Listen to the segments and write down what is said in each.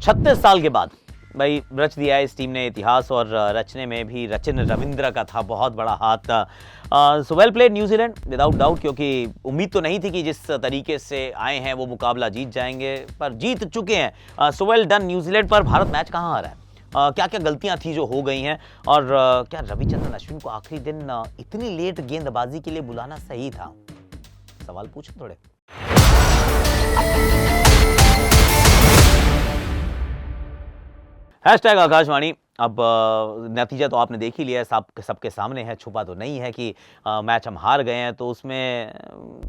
36 साल के बाद भाई रच दिया है इस टीम ने इतिहास, और रचने में भी रचिन रविंद्र का था बहुत बड़ा हाथ। So well played New Zealand without doubt, क्योंकि उम्मीद तो नहीं थी कि जिस तरीके से आए हैं वो मुकाबला जीत जाएंगे, पर जीत चुके हैं। So well done New Zealand. पर भारत मैच कहाँ हारा है? क्या क्या गलतियां थी जो हो गई हैं, और क्या रविचंद्रन अश्विन को आखिरी दिन इतनी लेट गेंदबाजी के लिए बुलाना सही था? सवाल पूछे थोड़े। हैशटैग आकाशवाणी। अब नतीजा तो आपने देख ही लिया है, सबके सामने है, छुपा तो नहीं है कि मैच हम हार गए हैं। तो उसमें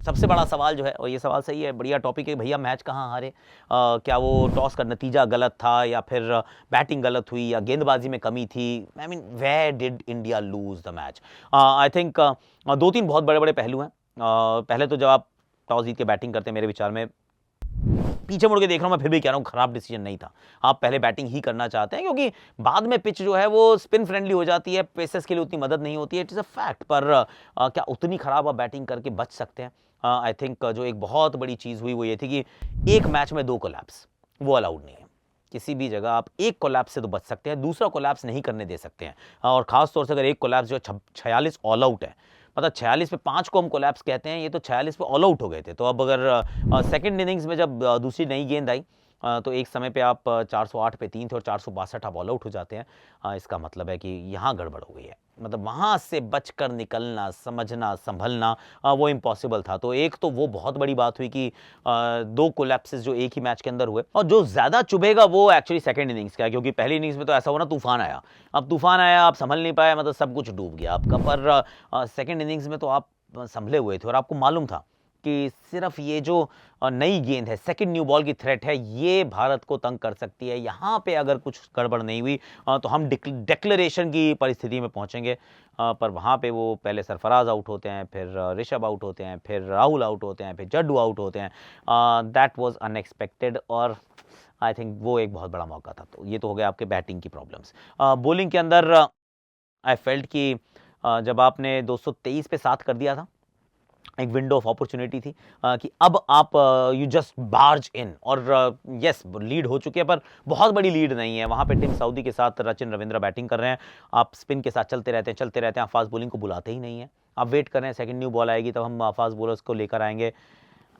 सबसे बड़ा सवाल जो है, और ये सवाल सही है, बढ़िया टॉपिक है, भैया मैच कहाँ हारे? क्या वो टॉस का नतीजा गलत था, या फिर बैटिंग गलत हुई, या गेंदबाजी में कमी थी? I mean where did India lose the match? I think दो तीन बहुत बड़े बड़े पहलू हैं। पहले तो जब आप टॉस जीत के बैटिंग करते हैं, मेरे विचार में, पीछे मुड़ के देख रहा हूं मैं, फिर भी कह रहा हूं खराब डिसीजन नहीं था। आप पहले बैटिंग ही करना चाहते हैं, क्योंकि बाद में पिच जो है वो स्पिन फ्रेंडली हो जाती है, पेसर्स के लिए उतनी मदद नहीं होती है, इट इज अ फैक्ट। पर क्या उतनी खराब आप बैटिंग करके बच सकते हैं? आई थिंक जो एक बहुत बड़ी चीज हुई वो ये थी कि एक मैच में 2 कोलैप्स वो अलाउड नहीं है। किसी भी जगह आप एक कोलैप्स से तो बच सकते हैं, दूसरा कोलैप्स नहीं करने दे सकते हैं। और खासतौर से अगर एक कोलैप्स जो 46 ऑल आउट है, मतलब 46 पे 5 को हम कोलैप्स कहते हैं, ये तो 46 पे ऑल आउट हो गए थे। तो अब अगर सेकंड इनिंग्स में जब दूसरी नई गेंद आई, तो एक समय पे आप 408 पे 3 थे और 462 आप ऑल आउट हो जाते हैं। इसका मतलब है कि यहाँ गड़बड़ हो गई है, मतलब वहाँ से बचकर निकलना, समझना, संभलना वो इम्पॉसिबल था। तो एक तो वो बहुत बड़ी बात हुई कि 2 कोलैप्सेस जो एक ही मैच के अंदर हुए, और जो ज़्यादा चुभेगा वो एक्चुअली सेकंड इनिंग्स का है, क्योंकि पहली इनिंग्स में तो ऐसा हुआ ना, तूफान आया। अब तूफान आया, आप संभल नहीं पाए, मतलब सब कुछ डूब गया आपका। पर सेकंड इनिंग्स में तो आप संभले हुए थे, और आपको मालूम था कि सिर्फ ये जो नई गेंद है, सेकंड न्यू बॉल की थ्रेट है, ये भारत को तंग कर सकती है। यहाँ पे अगर कुछ गड़बड़ नहीं हुई तो हम डिक्लेरेशन की परिस्थिति में पहुंचेंगे। पर वहाँ पे वो पहले सरफराज आउट होते हैं, फिर ऋषभ आउट होते हैं, फिर राहुल आउट होते हैं, फिर जड्डू आउट होते हैं। दैट वाज अनएक्सपेक्टेड, और आई थिंक वो एक बहुत बड़ा मौका था। तो ये तो हो गया आपके बैटिंग की प्रॉब्लम्स। बॉलिंग के अंदर आई फेल्ट कि जब आपने 223 पे 7 कर दिया था, एक विंडो ऑफ अपॉर्चुनिटी थी कि अब आप यू जस्ट बार्ज इन, और यस लीड हो चुके हैं, पर बहुत बड़ी लीड नहीं है। वहां पे टिम साउदी के साथ रचिन रविंद्र बैटिंग कर रहे हैं, आप स्पिन के साथ चलते रहते हैं, आप फास्ट बॉलिंग को बुलाते ही नहीं है, आप वेट कर रहे हैं सेकंड न्यू बॉल आएगी तब हम फास्ट बॉलर्स को लेकर आएंगे।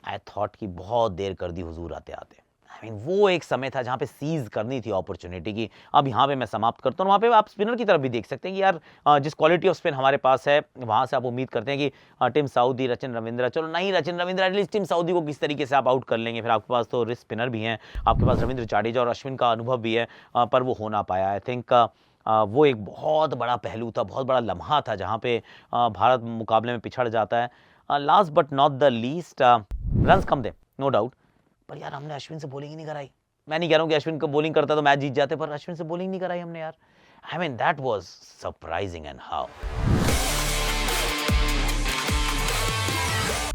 आई थॉट कि बहुत देर कर दी हुजूर आते आते। आई मीन वो एक समय था जहां पे सीज करनी थी अपॉर्चुनिटी की। अब यहाँ पे मैं समाप्त करता हूँ। वहाँ पे आप स्पिनर की तरफ भी देख सकते हैं कि यार जिस क्वालिटी ऑफ स्पिन हमारे पास है, वहां से आप उम्मीद करते हैं कि टिम साउदी, रचिन रविंद्र, चलो नहीं Rachin Ravindra, at least Tim Southee को किस तरीके से आप आउट कर लेंगे। फिर आपके पास तो रिस्ट स्पिनर भी हैं, आपके पास रविंद्र जाडेजा और अश्विन का अनुभव भी है, पर वो हो ना पाया। आई थिंक वो एक बहुत बड़ा पहलू था, बहुत बड़ा लम्हा था जहाँ पे भारत मुकाबले में पिछड़ जाता है। Last but not the least, runs कम थे नो डाउट, पर यार हमने अश्विन से बॉलिंग ही नहीं कराई। मैं नहीं कह रहा हूं कि अश्विन को बॉलिंग करता तो मैच जीत जाते, पर अश्विन से बॉलिंग नहीं कराई हमने यार। I mean that was surprising and how.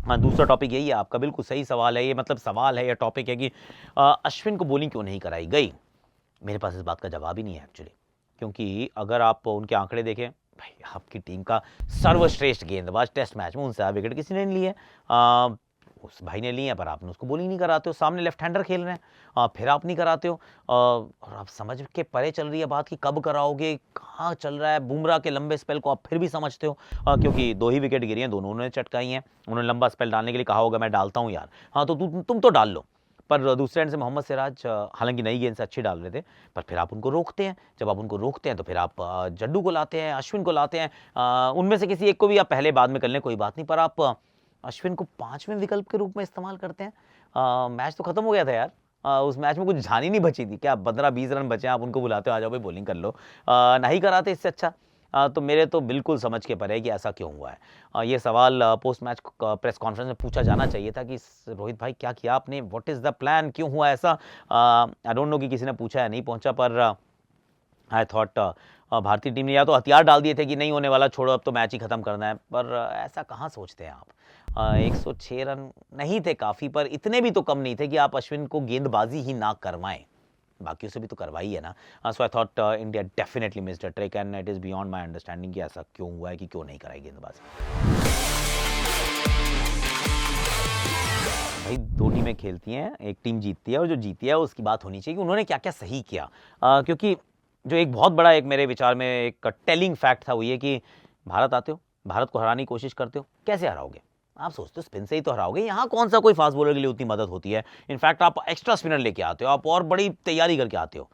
हाँ, दूसरा टॉपिक यही है आपका, बिल्कुल सही सवाल है ये, मतलब सवाल है या टॉपिक है कि अश्विन को बॉलिंग क्यों नहीं कराई गई। मेरे पास इस बात का जवाब ही नहीं है एक्चुअली, क्योंकि अगर आप उनके आंकड़े देखें, भाई आपकी टीम का सर्वश्रेष्ठ गेंदबाज टेस्ट मैच में उनसे विकेट किसी ने नहीं लिए, उस भाई ने लिए, पर आपने उसको बॉलिंग नहीं कराते हो। सामने लेफ्ट हैंडर खेल रहे हैं, फिर आप नहीं कराते हो, और आप समझ के परे चल रही है बात कि कब कराओगे, कहाँ चल रहा है। बुमराह के लंबे स्पेल को आप फिर भी समझते हो, क्योंकि 2 ही विकेट गिरी हैं, दोनों ने चटकाई हैं। उन्होंने लंबा स्पेल डालने के लिए कहा होगा, मैं डालता हूँ यार, हाँ तो तुम तो डाल लो। पर दूसरे एंड से मोहम्मद सिराज हालांकि नई गेंद से अच्छी डाल रहे थे, पर फिर आप उनको रोकते हैं। जब आप उनको रोकते हैं तो फिर आप जड्डू को लाते हैं, अश्विन को लाते हैं, उनमें से किसी एक को भी आप पहले बाद में कर लें कोई बात नहीं, पर आप अश्विन को 5वें विकल्प के रूप में इस्तेमाल करते हैं। मैच तो खत्म हो गया था यार, उस मैच में कुछ जान ही नहीं बची थी। क्या 15-20 रन बचे, आप उनको बुलाते हो, आ जाओ भाई बॉलिंग कर लो, नहीं कराते इससे अच्छा। तो मेरे तो बिल्कुल समझ के परे है कि ऐसा क्यों हुआ है। ये सवाल पोस्ट मैच प्रेस कॉन्फ्रेंस में पूछा जाना चाहिए था कि रोहित भाई क्या किया आपने, व्हाट इज द प्लान, क्यों हुआ ऐसा। आई डोंट नो कि किसी ने पूछा है, नहीं पहुंचा, पर आई थॉट भारतीय टीम ने या तो हथियार डाल दिए थे कि नहीं होने वाला, छोड़ो अब तो मैच ही खत्म करना है, पर ऐसा कहाँ सोचते हैं आप। 106 रन नहीं थे काफ़ी, पर इतने भी तो कम नहीं थे कि आप अश्विन को गेंदबाजी ही ना करवाएं, बाकियों से भी तो करवाई है ना। So I thought India definitely missed a trick, and it is beyond my understanding कि ऐसा क्यों हुआ है, कि क्यों नहीं कराई गेंदबाजी। भाई 2 टीमें खेलती हैं, एक टीम जीतती है और जो जीती है उसकी बात होनी चाहिए कि उन्होंने क्या-क्या सही किया। क्योंकि जो एक बहुत बड़ा एक मेरे विचार में एक टेलिंग फैक्ट था वो ये कि भारत आते हो, भारत को हराने की कोशिश करते हो, कैसे हराओगे? आप सोचते हो स्पिन से ही तो हराओगे, यहाँ कौन-सा कोई फास्ट बॉलर के लिए उतनी मदद होती है। इनफैक्ट आप एक्स्ट्रा स्पिनर लेके आते हो, आप और बड़ी तैयारी करके आते हो।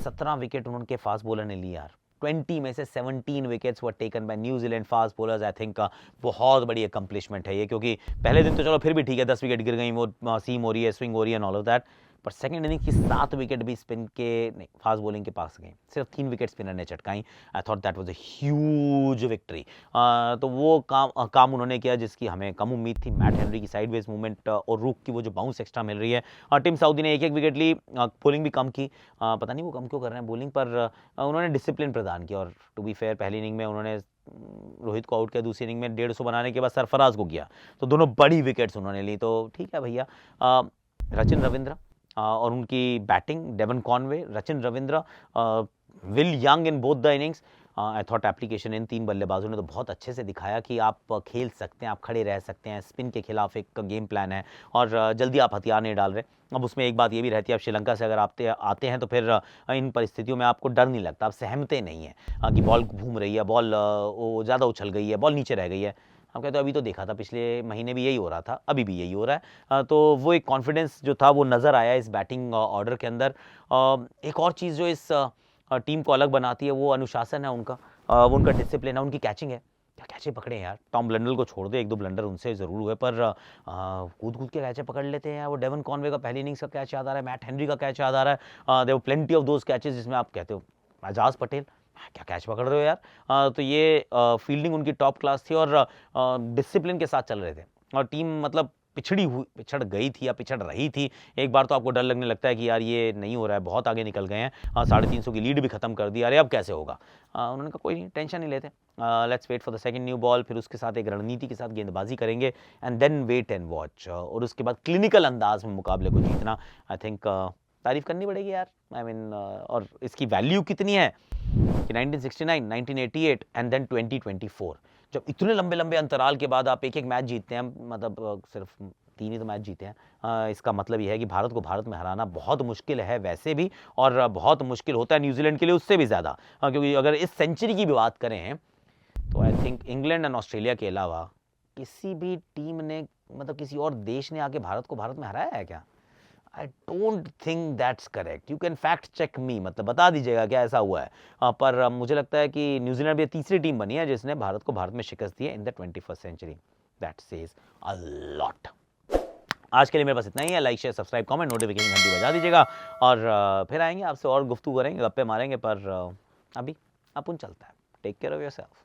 17 विकेट उनके फास्ट बॉलर ने लिए यार। 20 में से 17 wickets were taken by New Zealand fast bowlers. I think बहुत बड़ी अकम्पलिशमेंट है ये, क्योंकि पहले दिन तो चलो फिर भी ठीक है, 10 विकेट गिर गई, वो सीम हो रही है, स्विंग हो रही है एंड ऑल ऑफ दैट, पर सेकंड इनिंग की 7 विकेट भी स्पिन के नहीं, फास्ट बॉलिंग के पास गए, सिर्फ 3 विकेट स्पिनर ने चटकाई। I thought that was a huge victory. तो वो काम उन्होंने किया जिसकी हमें कम उम्मीद थी। मैट हेनरी की साइडवेज मूवमेंट और रूक की वो जो बाउंस एक्स्ट्रा मिल रही है। टीम साउदी ने 1-1 विकेट ली, बॉलिंग भी कम की। पता नहीं वो कम क्यों कर रहे हैं बॉलिंग, पर उन्होंने डिसिप्लिन प्रदान किया। और टू बी फेयर पहली इनिंग में उन्होंने रोहित को आउट किया, दूसरी इनिंग में 150 बनाने के बाद सरफराज को किया, तो दोनों बड़ी विकेट्स उन्होंने ली। तो ठीक है भैया। रचिन रविंद्र और उनकी batting, Devon Conway, Rachin Ravindra, Will Young in both the innings. I thought application in 3 बल्लेबाजों ने तो बहुत अच्छे से दिखाया कि आप खेल सकते हैं, आप खड़े रह सकते हैं, स्पिन के खिलाफ एक गेम प्लान है और जल्दी आप हथियार नहीं डाल रहे। अब उसमें एक बात ये भी रहती है, आप श्रीलंका से अगर आते हैं तो फिर इन परिस्थितियों में आपको डर नहीं लगता, आप सहमते नहीं हैं कि बॉल घूम रही है, बॉल ज़्यादा उछल गई है, बॉल नीचे रह गई है। हम कहते हैं अभी तो देखा था, पिछले महीने भी यही हो रहा था, अभी भी यही हो रहा है। तो वो एक कॉन्फिडेंस जो था वो नज़र आया इस बैटिंग ऑर्डर के अंदर। एक और चीज़ जो इस टीम को अलग बनाती है वो अनुशासन है उनका, वो उनका डिसिप्लिन है, उनकी कैचिंग है। क्या कैचे पकड़े हैं यार, टॉम ब्लंडल को छोड़ दे, 1-2 ब्लंडर उनसे ज़रूर हुए, पर कूद-कूद के कैचे पकड़ लेते हैं यार। वो डेवन कॉनवे का पहली इनिंग्स का कैच याद आ रहा है, मैट हेनरी का कैच याद आ रहा है। There were plenty of those catches जिसमें आप कहते हो एजाज पटेल क्या कैच पकड़ रहे हो यार। तो ये फील्डिंग उनकी टॉप क्लास थी और डिसिप्लिन के साथ चल रहे थे और टीम मतलब पिछड़ गई थी या पिछड़ रही थी। एक बार तो आपको डर लगने लगता है कि यार ये नहीं हो रहा है, बहुत आगे निकल गए हैं, 350 की लीड भी खत्म कर दी, अरे अब कैसे होगा। उन्होंने कहा कोई नहीं, टेंशन नहीं लेते, let's wait for the second new ball. फिर उसके साथ एक रणनीति के साथ गेंदबाजी करेंगे and then wait and watch, और उसके बाद क्लिनिकल अंदाज में मुकाबले को जीतना। आई थिंक तारीफ करनी पड़ेगी यार। आई मीन और इसकी वैल्यू कितनी है कि 1969, 1988 एंड देन 2024, जब इतने लंबे लंबे अंतराल के बाद आप एक एक मैच जीतते हैं, मतलब सिर्फ 3 ही तो मैच जीते हैं। इसका मतलब यह है कि भारत को भारत में हराना बहुत मुश्किल है वैसे भी, और बहुत मुश्किल होता है न्यूजीलैंड के लिए उससे भी ज़्यादा। क्योंकि अगर इस सेंचुरी की भी बात करें तो I think England and Australia के अलावा किसी भी टीम ने, मतलब किसी और देश ने आके भारत को भारत में हराया है क्या? I don't think that's correct. You can fact check me, मतलब बता दीजिएगा क्या ऐसा हुआ है। पर मुझे लगता है कि न्यूजीलैंड भी तीसरी टीम बनी है जिसने भारत को भारत में शिकस्त दी है in the 21st century. That says a lot. आज के लिए मेरे पास इतना ही है। Like share subscribe comment notification घंटी बजा दीजिएगा, और फिर आएंगे आपसे और गुफ्तगू करेंगे, गप्पे मारेंगे, पर अभी अपन चलता है। Take care of yourself.